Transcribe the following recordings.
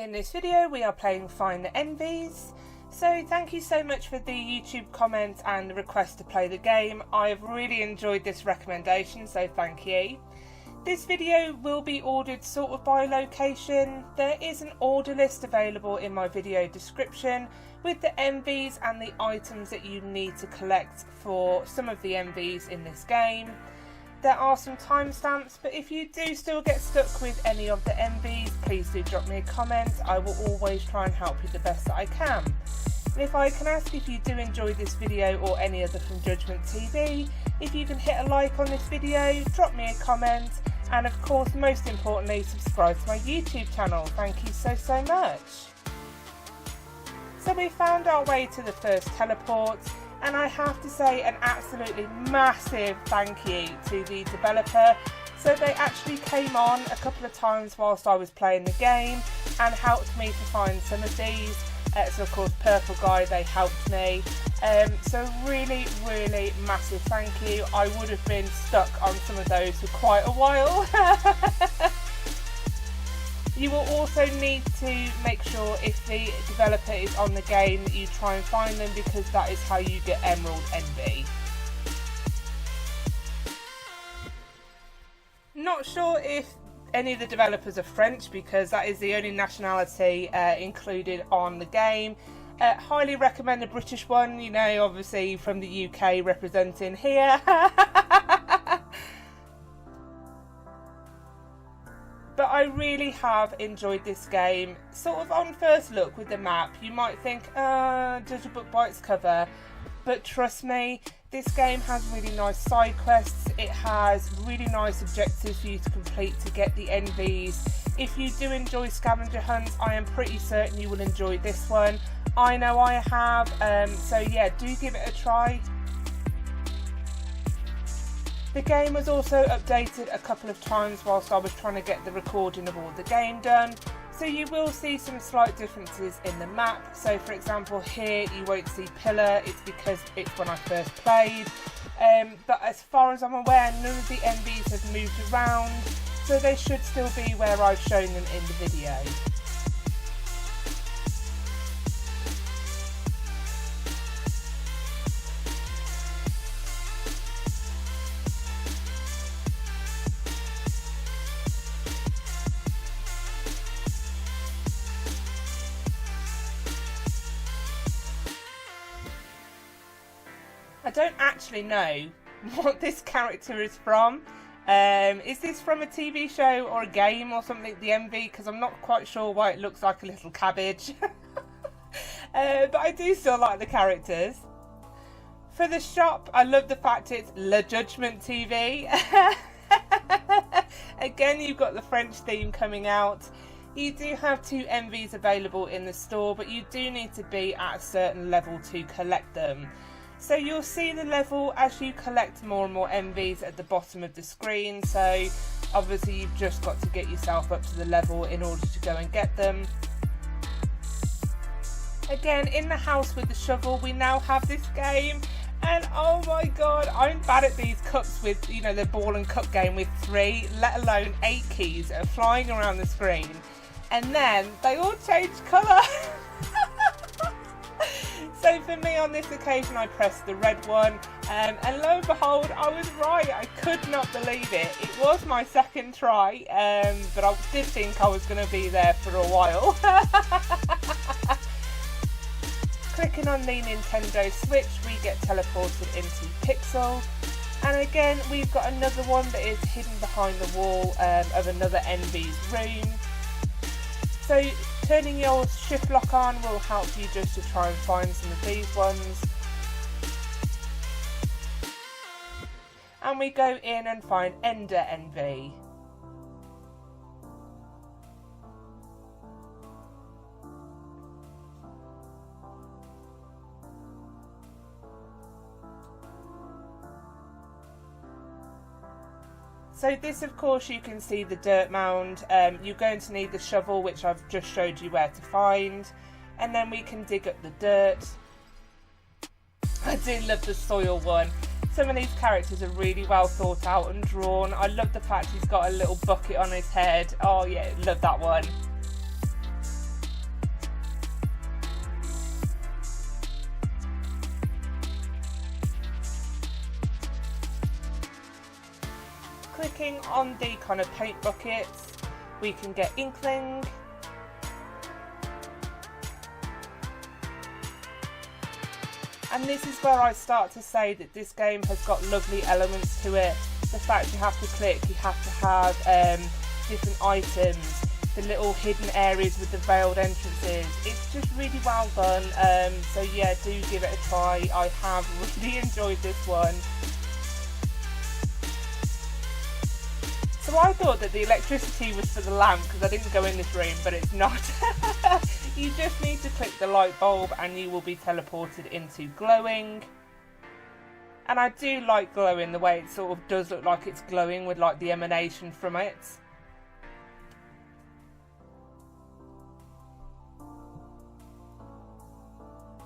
In this video we are playing Find the ENVYS. So thank you so much for the YouTube comments and the request to play the game. I've really enjoyed this recommendation, so thank you. This video will be ordered sort of by location. There is an order list available in my video description with the ENVYS and the items that you need to collect for some of the ENVYS in this game. There are some timestamps, but if you do still get stuck with any of the ENVYS, please do drop me a comment. I will always try and help you the best that I can. And if I can ask, if you do enjoy this video or any other from JudgementTV, if you can hit a like on this video, drop me a comment, and of course, most importantly, subscribe to my YouTube channel. Thank you so much. So we found our way to the first teleport, and I have to say an absolutely massive thank you to the developer. So they actually came on a couple of times whilst I was playing the game and helped me to find some of these. So of course Purple Guy, they helped me. So really massive thank you. I would have been stuck on some of those for quite a while. You will also need to make sure if the developer is on the game that you try and find them, because that is how you get Emerald Envy. Not sure if any of the developers are French, because that is the only nationality included on the game. Highly recommend the British one, you know, obviously from the UK representing here. But I really have enjoyed this game. Sort of on first look with the map, you might think, judge a book by its cover. But trust me, this game has really nice side quests. It has really nice objectives for you to complete to get the ENVYS. If you do enjoy scavenger hunts, I am pretty certain you will enjoy this one. I know I have, so yeah, do give it a try. The game was also updated a couple of times whilst I was trying to get the recording of all the game done. So you will see some slight differences in the map. So for example here you won't see pillar, it's because it's when I first played. But as far as I'm aware, none of the ENVYS have moved around, so they should still be where I've shown them in the video. I don't actually know what this character is from. Is this from a TV show or a game or something, the ENVY? Because I'm not quite sure why it looks like a little cabbage. But I do still like the characters. For the shop, I love the fact it's JudgementTV. Again, you've got the French theme coming out. You do have 2 ENVYs available in the store, but you do need to be at a certain level to collect them. So you'll see the level as you collect more and more ENVYs at the bottom of the screen. So obviously you've just got to get yourself up to the level in order to go and get them. Again, in the house with the shovel, we now have this game. And oh my god, I'm bad at these cups with, you know, the ball and cup game with 3, let alone 8 keys that are flying around the screen. And then they all change colour. So for me on this occasion I pressed the red one, and lo and behold I was right. I could not believe it. It was my second try, but I did think I was going to be there for a while. Clicking on the Nintendo Switch, we get teleported into Pixel, and again we've got another one that is hidden behind the wall of another ENVY's room. So turning your shift lock on will help you just to try and find some of these ones. And we go in and find Ender Envy. So this, of course, you can see the dirt mound. You're going to need the shovel, which I've just showed you where to find. And then we can dig up the dirt. I do love the soil one. Some of these characters are really well thought out and drawn. I love the fact he's got a little bucket on his head. Oh yeah, love that one. clicking on the kind of paint buckets, we can get inkling. And this is where I start to say that this game has got lovely elements to it. The fact you have to click, you have to have different items, the little hidden areas with the veiled entrances. It's just really well done. So yeah, do give it a try. I have really enjoyed this one. So I thought that the electricity was for the lamp because I didn't go in this room, but it's not. You just need to click the light bulb and you will be teleported into glowing. And I do like glowing, the way it sort of does look like it's glowing with like the emanation from it.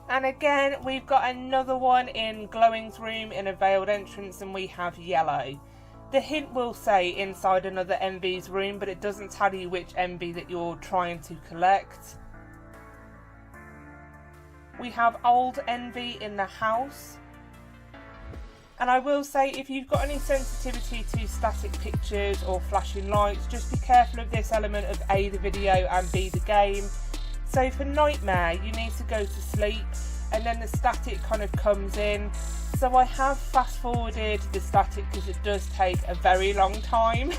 And again, we've got another one in glowing's room in a veiled entrance, and we have yellow. The hint will say inside another ENVYS room, but it doesn't tell you which ENVY that you're trying to collect. We have old ENVY in the house. And I will say, if you've got any sensitivity to static pictures or flashing lights, just be careful of this element of A, the video, and B, the game. So for nightmare, you need to go to sleep and then the static kind of comes in. So I have fast forwarded the static because it does take a very long time.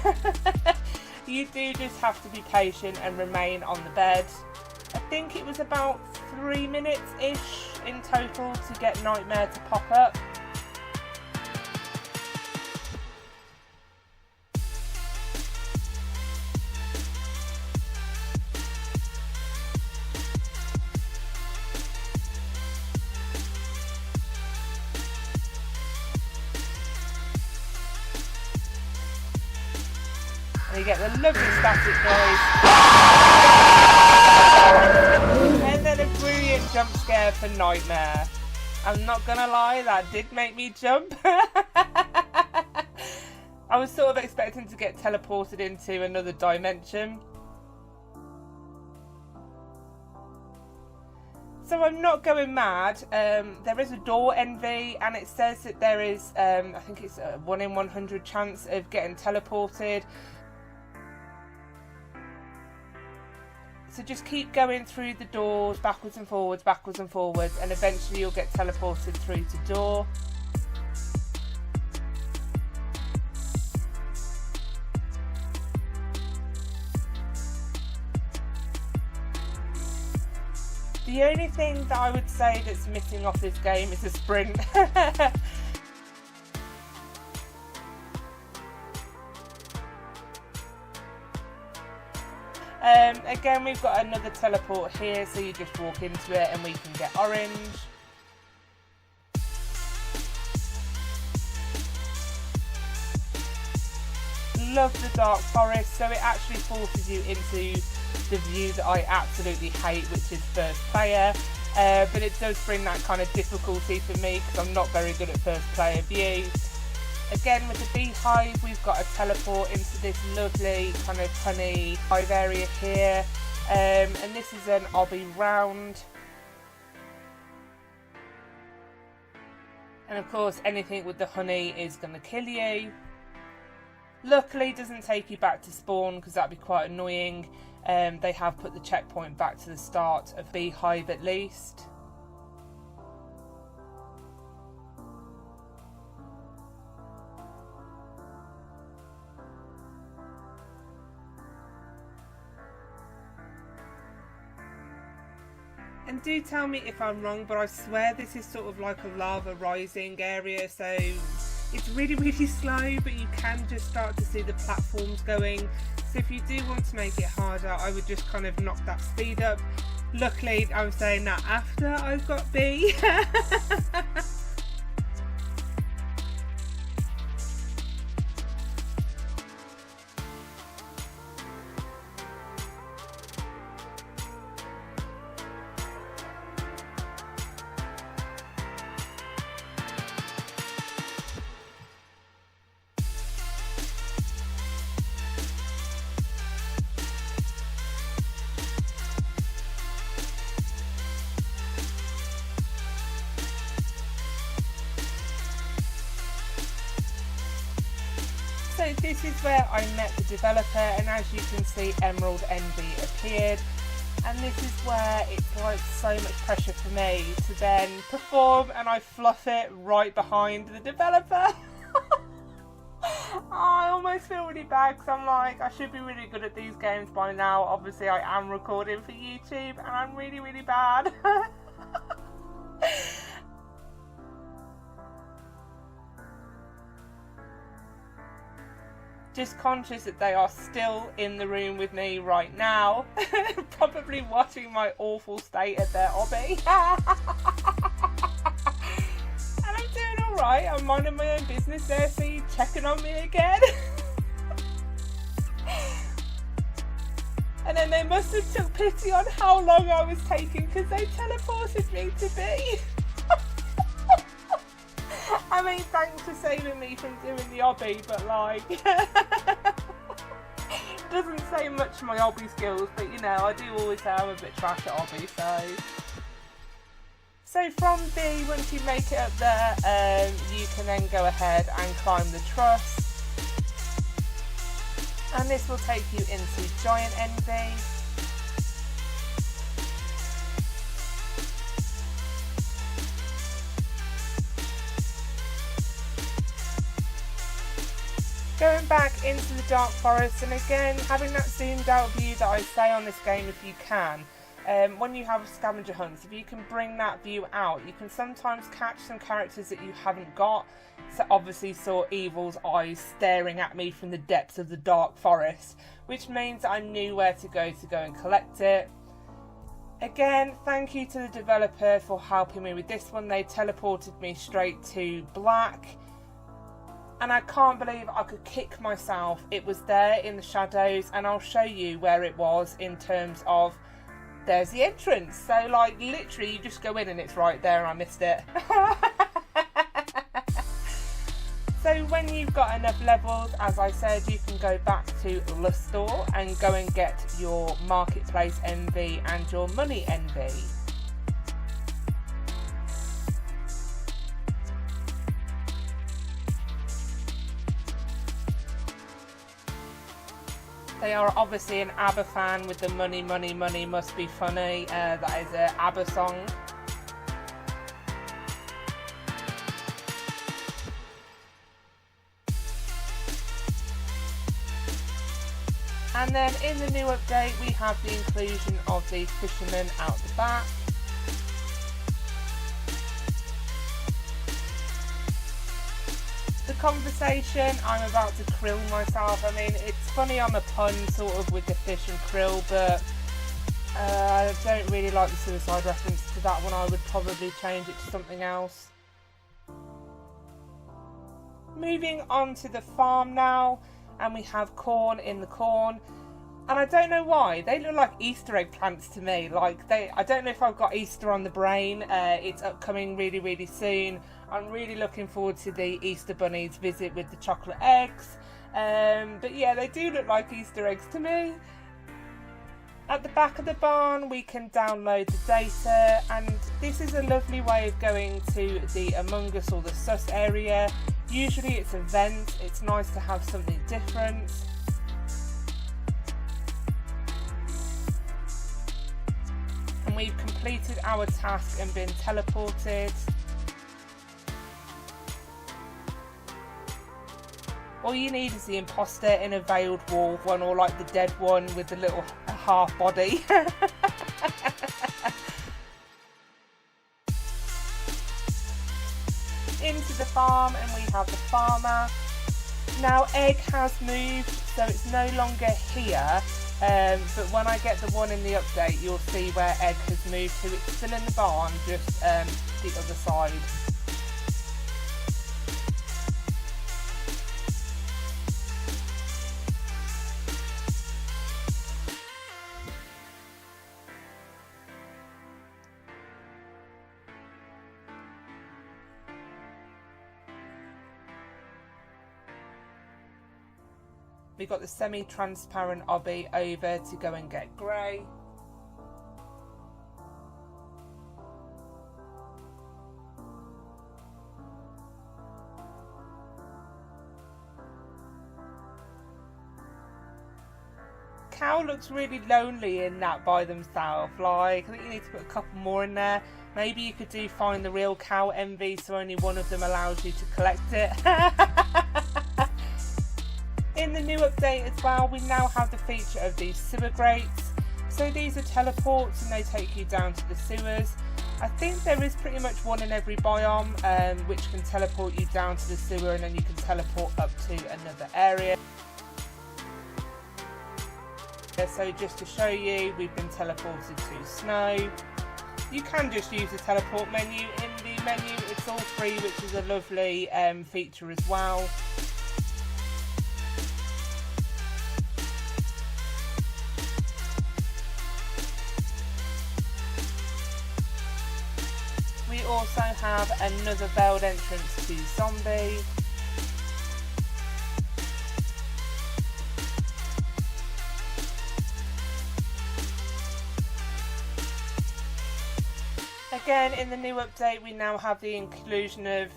You do just have to be patient and remain on the bed. I think it was about 3 minutes-ish in total to get nightmare to pop up. You get the lovely static noise, and then a brilliant jump scare for nightmare. I'm not gonna lie, that did make me jump. I was sort of expecting to get teleported into another dimension. So I'm not going mad. There is a door ENVY, and it says that there is, I think it's a 1 in 100 chance of getting teleported. So just keep going through the doors, backwards and forwards, and eventually you'll get teleported through to door. The only thing that I would say that's missing off this game is a sprint. Again, we've got another teleport here, so you just walk into it and we can get orange. Love the dark forest, so it actually forces you into the view that I absolutely hate, which is first player. But it does bring that kind of difficulty for me because I'm not very good at first player view. Again, with the beehive, we've got a teleport into this lovely kind of honey hive area here. And this is an obby round. And of course, anything with the honey is going to kill you. Luckily, it doesn't take you back to spawn because that'd be quite annoying. They have put the checkpoint back to the start of beehive at least. And do tell me if I'm wrong, but I swear this is sort of like a lava rising area, so it's really, really slow, but you can just start to see the platforms going. So if you do want to make it harder, I would just kind of knock that speed up. Luckily, I'm saying that after I've got B. So this is where I met the developer, and as you can see, Emerald Envy appeared. And this is where it's like so much pressure for me to then perform, and I fluff it right behind the developer. I almost feel really bad because I'm like, I should be really good at these games by now. Obviously I am recording for YouTube and I'm really, really bad. Just conscious that they are still in the room with me right now, probably watching my awful state at their hobby. And I'm doing alright, I'm minding my own business there, so you checking on me again. And then they must have took pity on how long I was taking, because they teleported me to B. I mean, thanks for saving me from doing the hobby, but like, doesn't say much for my hobby skills, but you know, I do always say I'm a bit trash at hobby, so from B, once you make it up there, you can then go ahead and climb the truss, and this will take you into Giant Envy. Going back into the dark forest, and again having that zoomed out view that I say on this game if you can. When you have scavenger hunts, if you can bring that view out, you can sometimes catch some characters that you haven't got. So obviously saw Evil's eyes staring at me from the depths of the dark forest, which means I knew where to go and collect it. Again, thank you to the developer for helping me with this one. They teleported me straight to black. And I can't believe I could kick myself. It was there in the shadows, and I'll show you where it was in terms of, there's the entrance. So like literally you just go in and it's right there, and I missed it. So when you've got enough levels, as I said, you can go back to the store and go and get your marketplace envy and your money envy. They are obviously an ABBA fan with the money, money, money must be funny. That is an ABBA song. And then in the new update, we have the inclusion of the fisherman out the back. The conversation, I'm about to krill myself. I mean, it's funny on the pun sort of with the fish and krill, but I don't really like the suicide reference to that one. I would probably change it to something else. Moving on to the farm now, and we have corn in the corn. And I don't know why, they look like Easter egg plants to me. Like I don't know if I've got Easter on the brain. It's upcoming really, really soon. I'm really looking forward to the Easter bunny's visit with the chocolate eggs. But yeah, they do look like Easter eggs to me. At the back of the barn, we can download the data, and this is a lovely way of going to the Among Us or the Sus area. Usually it's a vent, it's nice to have something different. And we've completed our task and been teleported. All you need is the imposter in a veiled wolf one, or like the dead one with the little half body. Into the farm, and we have the farmer. Now Egg has moved, so it's no longer here, but when I get the one in the update, you'll see where Egg has moved to. It's still in the barn, just the other side. We got the semi-transparent obby over to go and get grey. cow looks really lonely in that by themselves. Like, I think you need to put a couple more in there. Maybe you could do find the real cow envy, so only one of them allows you to collect it. In the new update as well, we now have the feature of these sewer grates. So these are teleports and they take you down to the sewers. I think there is pretty much one in every biome, which can teleport you down to the sewer, and then you can teleport up to another area. So just to show you, we've been teleported to snow. You can just use the teleport menu in the menu. It's all free, which is a lovely feature as well. We also have another veiled entrance to zombie. Again, in the new update, we now have the inclusion of,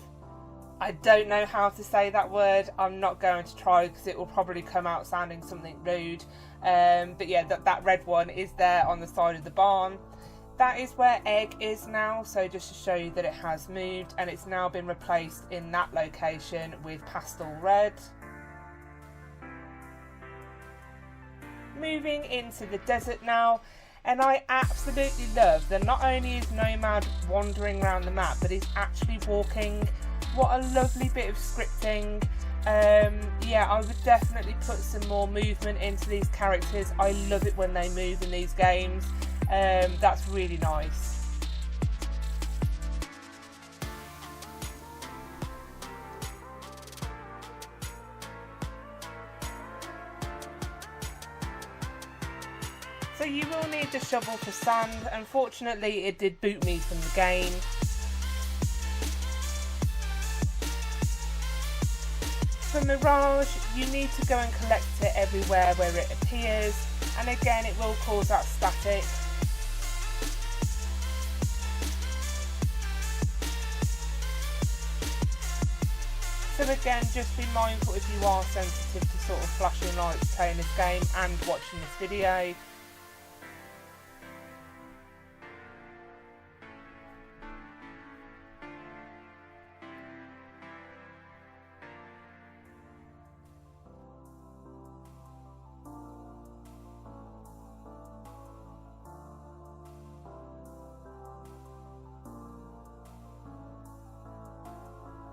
I don't know how to say that word, I'm not going to try because it will probably come out sounding something rude, but yeah, that red one is there on the side of the barn. That is where egg is now, so just to show you that it has moved, and it's now been replaced in that location with pastel red. Moving into the desert now. And I absolutely love that not only is Nomad wandering around the map, but he's actually walking. What a lovely bit of scripting. Yeah, I would definitely put some more movement into these characters. I love it when they move in these games. That's really nice. So you will need the shovel for sand. Unfortunately, it did boot me from the game. For Mirage, you need to go and collect it everywhere where it appears. And again, it will cause that static. So again, just be mindful if you are sensitive to sort of flashing lights playing this game and watching this video.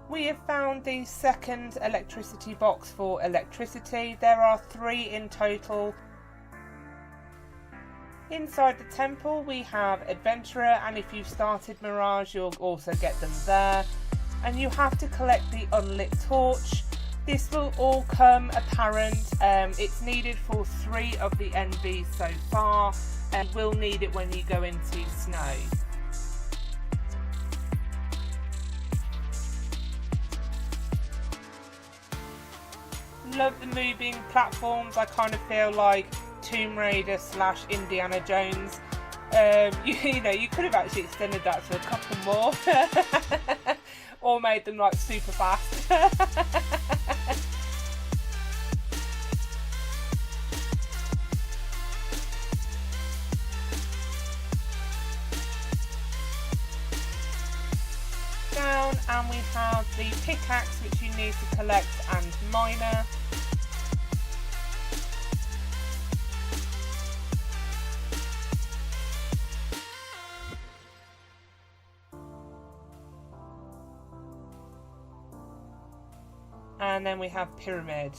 We have found the second electricity box for electricity. There are 3 in total. Inside the temple we have Adventurer, and if you've started Mirage you'll also get them there. And you have to collect the unlit torch. This will all come apparent. It's needed for 3 of the ENVYS so far, and will need it when you go into snow. Love the moving platforms. I kind of feel like Tomb Raider / Indiana Jones. You know, you could have actually extended that to a couple more or made them like super fast. Down, and we have the pickaxe, which you need to collect, and miner. And then we have pyramid.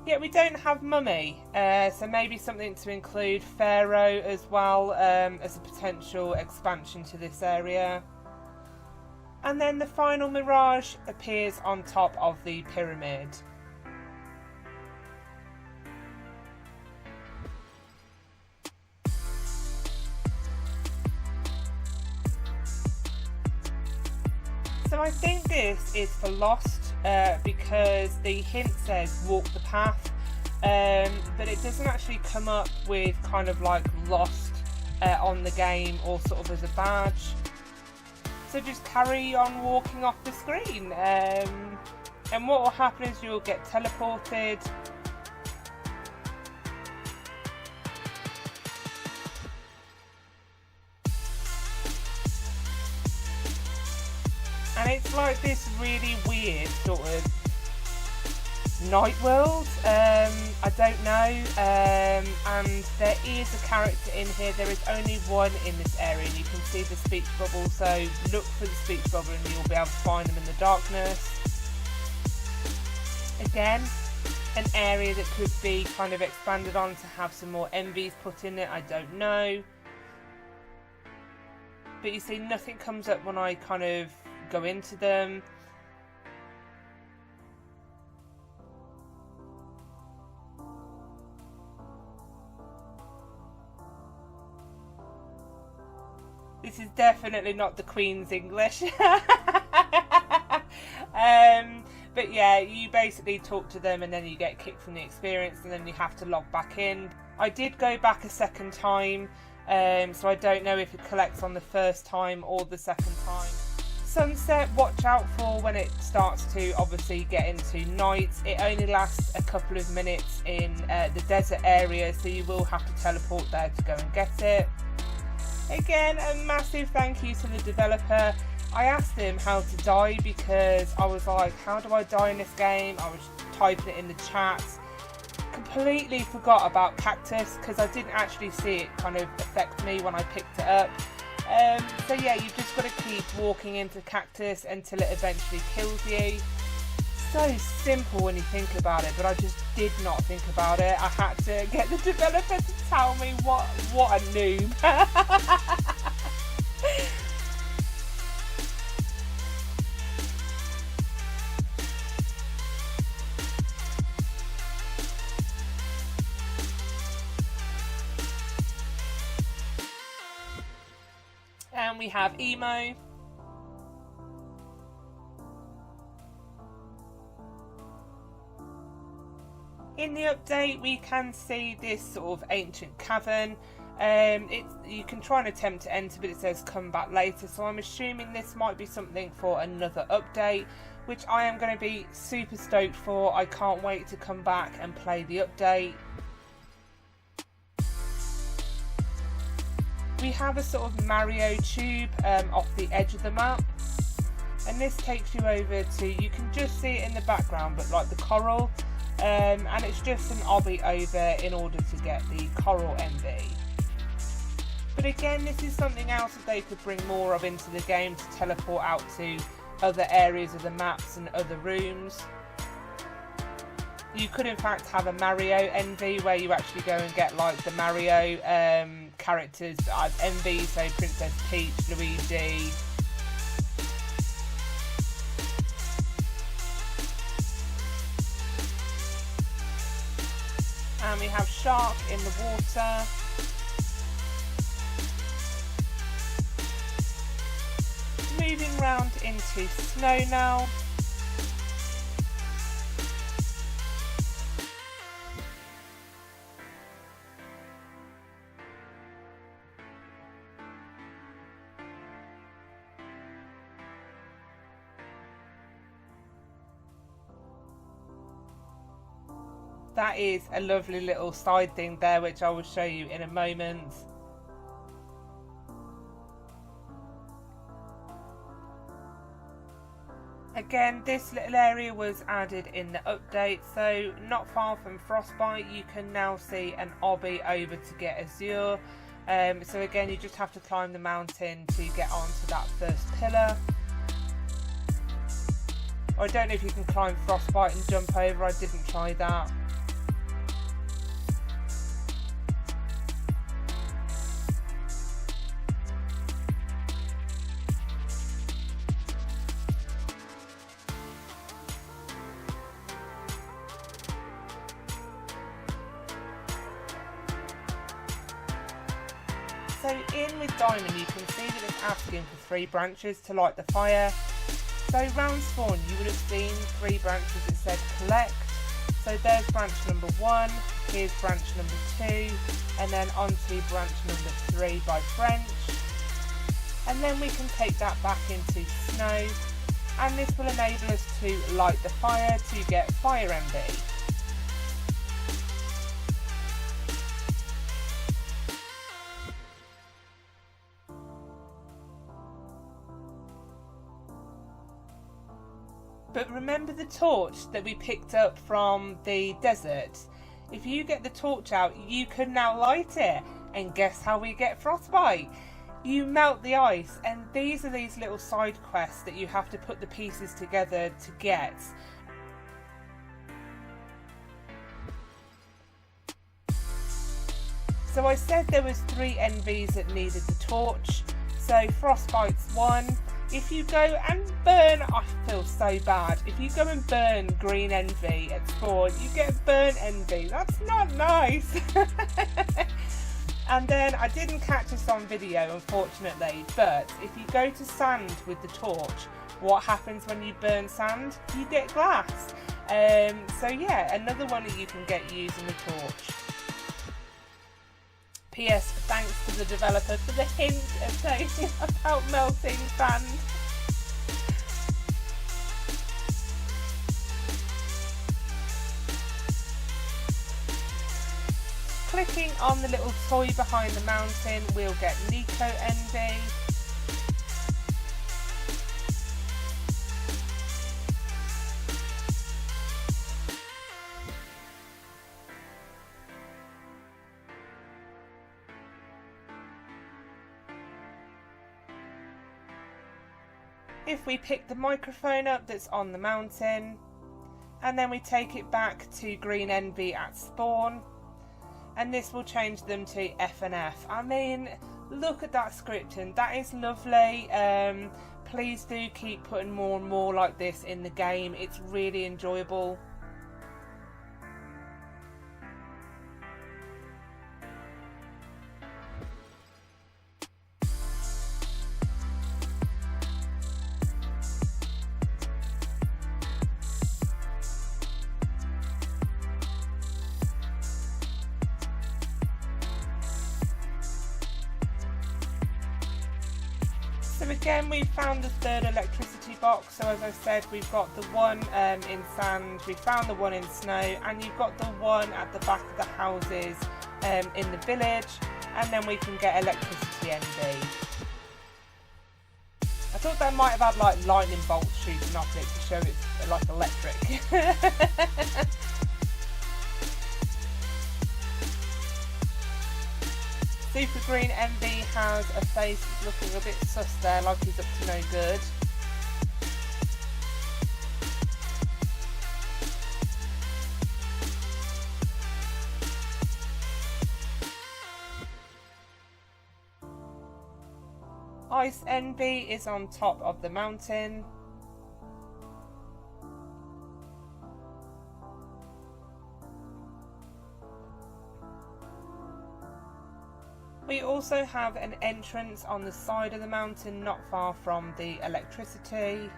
Yeah, we don't have mummy, so maybe something to include pharaoh as well, as a potential expansion to this area. And then the final mirage appears on top of the pyramid. So I think this is for Lost, because the hint says walk the path, but it doesn't actually come up with kind of like Lost on the game or sort of as a badge. So just carry on walking off the screen, and what will happen is you'll get teleported. And it's like this really weird sort of night world. I don't know. And there is a character in here. There is only one in this area, and you can see the speech bubble. So look for the speech bubble, and you'll be able to find them in the darkness. Again, an area that could be kind of expanded on to have some more ENVYS put in it. I don't know. But you see, nothing comes up when I kind of go into them. This is definitely not the Queen's English. But yeah, you basically talk to them and then you get kicked from the experience, and then you have to log back in. I did go back a second time, so I don't know if it collects on the first time or the second time. Sunset, watch out for when it starts to obviously get into night. It only lasts a couple of minutes in the desert area, so you will have to teleport there to go and get it. Again, a massive thank you to the developer. I asked him how to die because I was like, how do I die in this game? I was typing it in the chat. Completely forgot about cactus because I didn't actually see it kind of affect me when I picked it up. So yeah, you've just got to keep walking into cactus until it eventually kills you. So simple when you think about it, but I just did not think about it. I had to get the developer to tell me what a noob. And we have emo. In the update, we can see this sort of ancient cavern. You can try and attempt to enter, but it says come back later. So I'm assuming this might be something for another update, which I am going to be super stoked for. I can't wait to come back and play the update. We have a sort of Mario tube off the edge of the map, and this takes you over to, you can just see it in the background, but like the coral, and it's just an obby over in order to get the coral envy. But again, this is something else that they could bring more of into the game, to teleport out to other areas of the maps and other rooms. You could in fact have a Mario envy where you actually go and get like the Mario characters that I've envied, so Princess Peach, Luigi. And we have shark in the water. Moving round into snow now. That is a lovely little side thing there, which I will show you in a moment. Again, this little area was added in the update, so not far from Frostbite you can now see an obby over to get Azure. So again, you just have to climb the mountain to get onto that first pillar. I don't know if you can climb Frostbite and jump over, I didn't try that. So in with Diamond, you can see that it's asking for 3 branches to light the fire. So round spawn, you would have seen 3 branches that said collect. So there's branch number 1, here's branch number 2, and then onto branch number 3 by French. And then we can take that back into snow, and this will enable us to light the fire to get fire envy. But remember the torch that we picked up from the desert? If you get the torch out, you can now light it. And guess how we get frostbite? You melt the ice, and these are these little side quests that you have to put the pieces together to get. So I said there was 3 ENVYS that needed the torch. So frostbite's 1. If you go and burn, I feel so bad. If you go and burn green envy at spawn, you get burnt envy. That's not nice. And then I didn't catch this on video, unfortunately, but if you go to sand with the torch, what happens when you burn sand? You get glass. So yeah, another one that you can get using the torch. P.S. Thanks to the developer for the hint of saying about melting sand. Clicking on the little toy behind the mountain, we'll get Niko envy. If we pick the microphone up that's on the mountain, and then we take it back to green envy at spawn, and this will change them to F and F. I mean, look at that scripting, that is lovely. Please do keep putting more and more like this in the game, it's really enjoyable. So again, we've found the 3rd electricity box. So as I said, we've got the one in sand, we found the one in snow, and you've got the one at the back of the houses in the village, and then we can get electricity envy. I thought they might have had like lightning bolts shooting off it to show it's like electric. Super Green Envy has a face that's looking a bit sus there, like he's up to no good. Ice Envy is on top of the mountain. We also have an entrance on the side of the mountain not far from the electricity.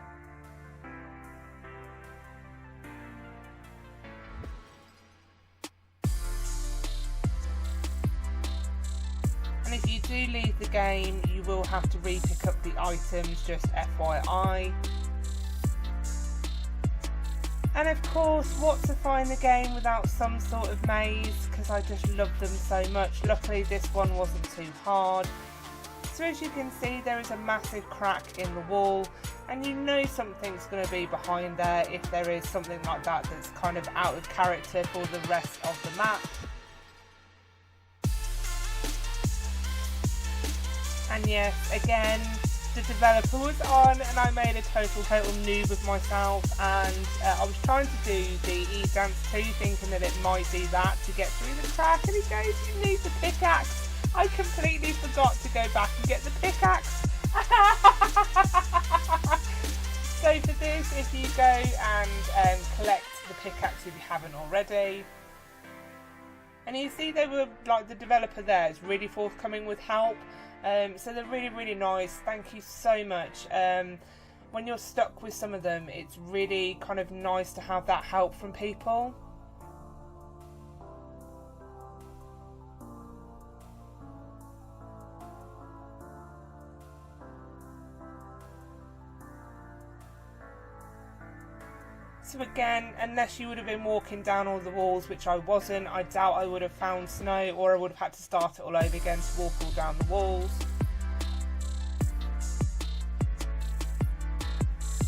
And if you do leave the game, you will have to re-pick up the items, just FYI. And of course, what to find the game without some sort of maze, because I just love them so much. Luckily this one wasn't too hard. So as you can see, there is a massive crack in the wall, and you know something's going to be behind there if there is something like that that's kind of out of character for the rest of the map. And yes, again, the developer was on and I made a total noob of myself, and I was trying to do the E-Dance 2 thinking that it might be that to get through the crack, and he goes, you need the pickaxe. I completely forgot to go back and get the pickaxe. So for this, if you go and collect the pickaxe if you haven't already, and you see they were like, the developer there is really forthcoming with help. So they're really nice. Thank you so much. When you're stuck with some of them, it's really kind of nice to have that help from people. So again, unless you would have been walking down all the walls, which I wasn't, I doubt I would have found snow, or I would have had to start it all over again to walk all down the walls.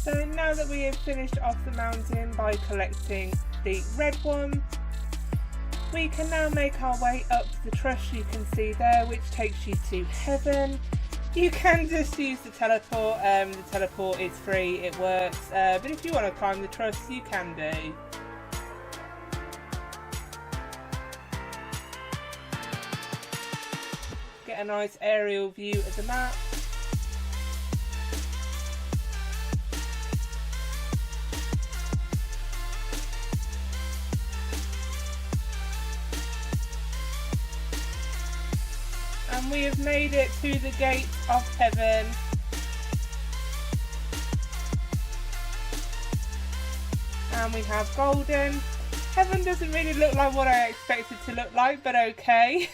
So now that we have finished off the mountain by collecting the red one, we can now make our way up the truss you can see there, which takes you to heaven. You can just use the teleport. The teleport is free, it works, but if you want to climb the truss, you can do. Get a nice aerial view of the map. And we have made it to the gates of heaven. And we have golden. Heaven doesn't really look like what I expected to look like, but okay.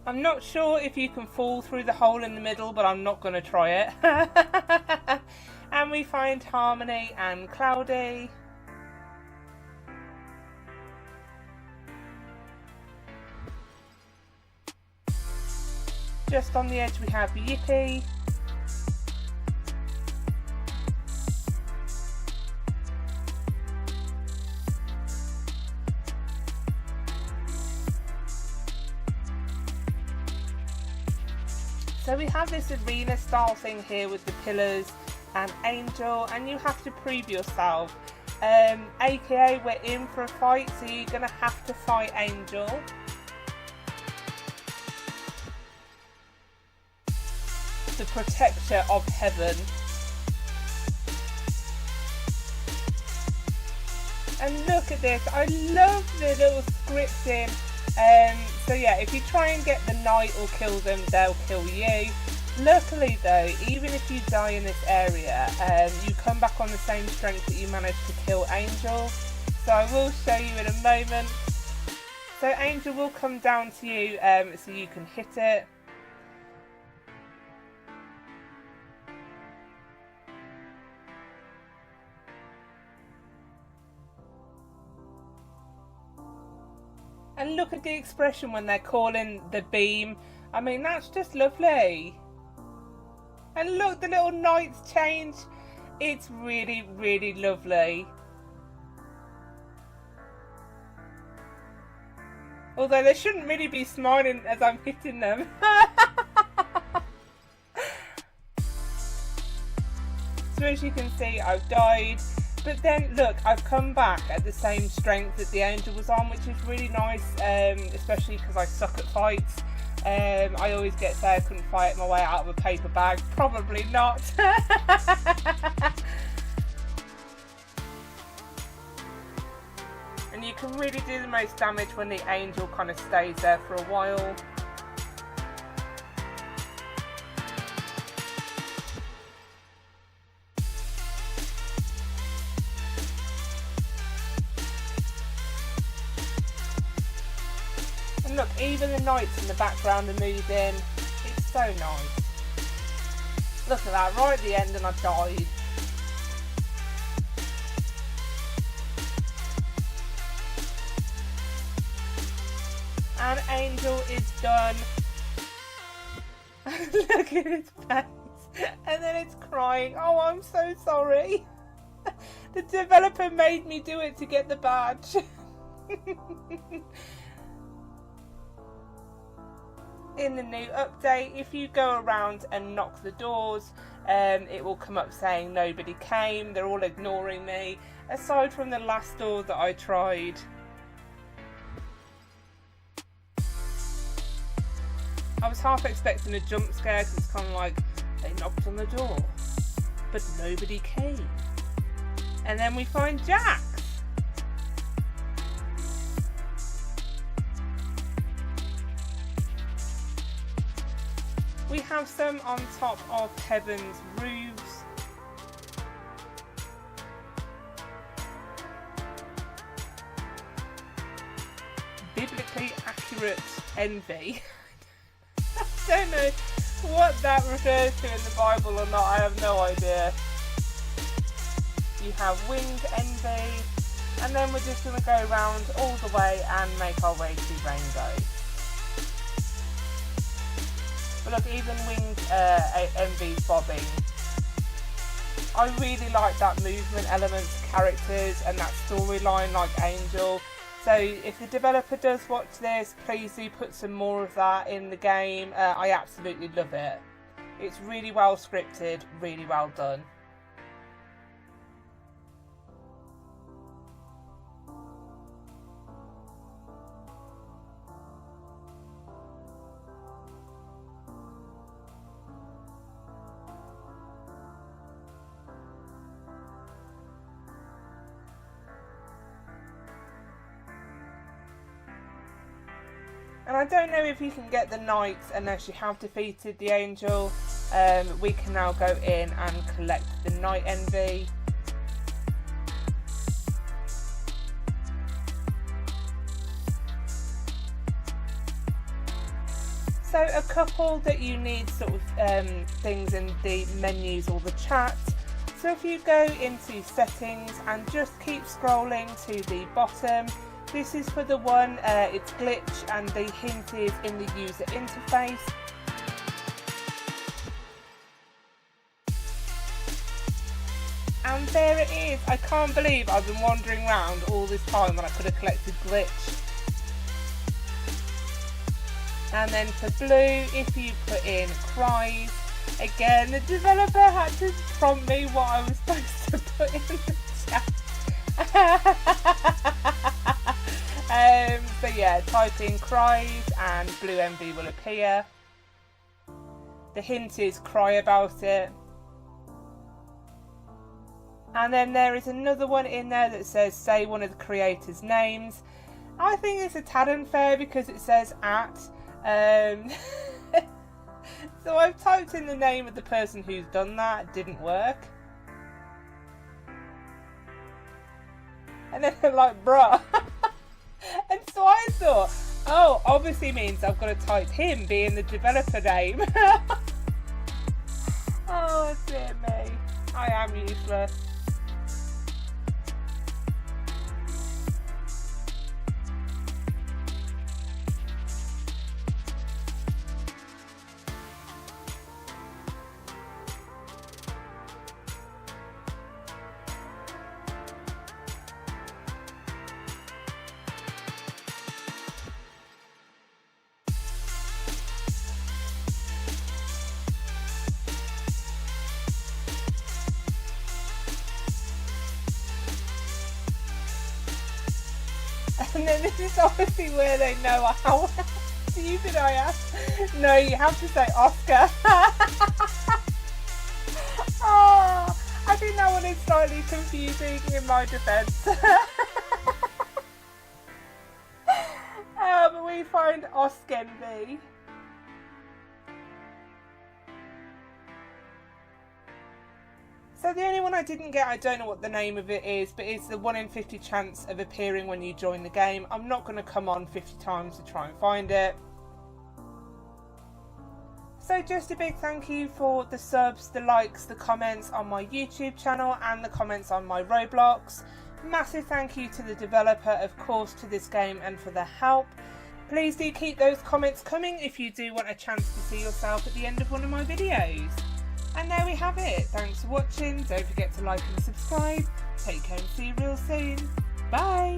I'm not sure if you can fall through the hole in the middle, but I'm not going to try it. And we find Harmony and Cloudy. Just on the edge we have Yippee. So we have this arena style thing here with the pillars and Angel, and you have to prove yourself. AKA we're in for a fight, so you're going to have to fight Angel. The protector of heaven. And look at this, I love the little scripting. So yeah, if you try and get the knight or kill them, they'll kill you. Luckily though, even if you die in this area, you come back on the same strength that you managed to kill Angel. So I will show you in a moment. So Angel will come down to you so you can hit it. And look at the expression when they're calling the beam. I mean, that's just lovely. And look, the little knights change. It's really, really lovely. Although they shouldn't really be smiling as I'm hitting them. So as you can see, I've died. But then look, I've come back at the same strength that the Angel was on, which is really nice, especially because I suck at fights. I always get say I couldn't fight my way out of a paper bag. Probably not. And you can really do the most damage when the Angel kind of stays there for a while. And look, even the knights in the background are moving. It's so nice. Look at that, right at the end and I died. And Angel is done. Look at its face. And then it's crying. Oh, I'm so sorry. The developer made me do it to get the badge. In the new update, if you go around and knock the doors, it will come up saying nobody came. They're all ignoring me, aside from the last door that I tried. I was half expecting a jump scare because it's kind of like they knocked on the door but nobody came. And then we find Jaxx. We have some on top of heaven's roofs. Biblically accurate envy. I don't know what that refers to in the Bible or not, I have no idea. You have winged envy. And then we're just going to go around all the way and make our way to rainbow. But look, even winged ENVYS bobbing. I really like that movement element to characters and that storyline like Angel. So if the developer does watch this, please do put some more of that in the game. I absolutely love it. It's really well scripted, really well done. And I don't know if you can get the knights unless you have defeated the angel. We can now go in and collect the knight envy. So a couple that you need sort of things in the menus or the chat. So if you go into settings and just keep scrolling to the bottom, this is for the one, it's glitch, and the hint is in the user interface. And there it is. I can't believe I've been wandering around all this time when I could have collected glitch. And then for blue, if you put in cries, again, the developer had to prompt me what I was supposed to put in the chat. So yeah, type in cries and blue envy will appear. The hint is cry about it. And then there is another one in there that says say one of the creators' names. I think it's a tad unfair because it says at. So I've typed in the name of the person who's done that. It didn't work. And then they're like, bruh. And so I thought, oh, obviously means I've got to type him being the developer name. Oh dear me, I am useless. And then this is obviously where they know how stupid I am. No, you have to say Oscar. Oh, I think that one is slightly confusing in my defence. But we find oscenvy. So the only one I didn't get, I don't know what the name of it is, but it's the 1 in 50 chance of appearing when you join the game. I'm not going to come on 50 times to try and find it. So just a big thank you for the subs, the likes, the comments on my YouTube channel and the comments on my Roblox. Massive thank you to the developer, of course, to this game and for the help. Please do keep those comments coming if you do want a chance to see yourself at the end of one of my videos. And there we have it. Thanks for watching. Don't forget to like and subscribe. Take care and see you real soon. Bye.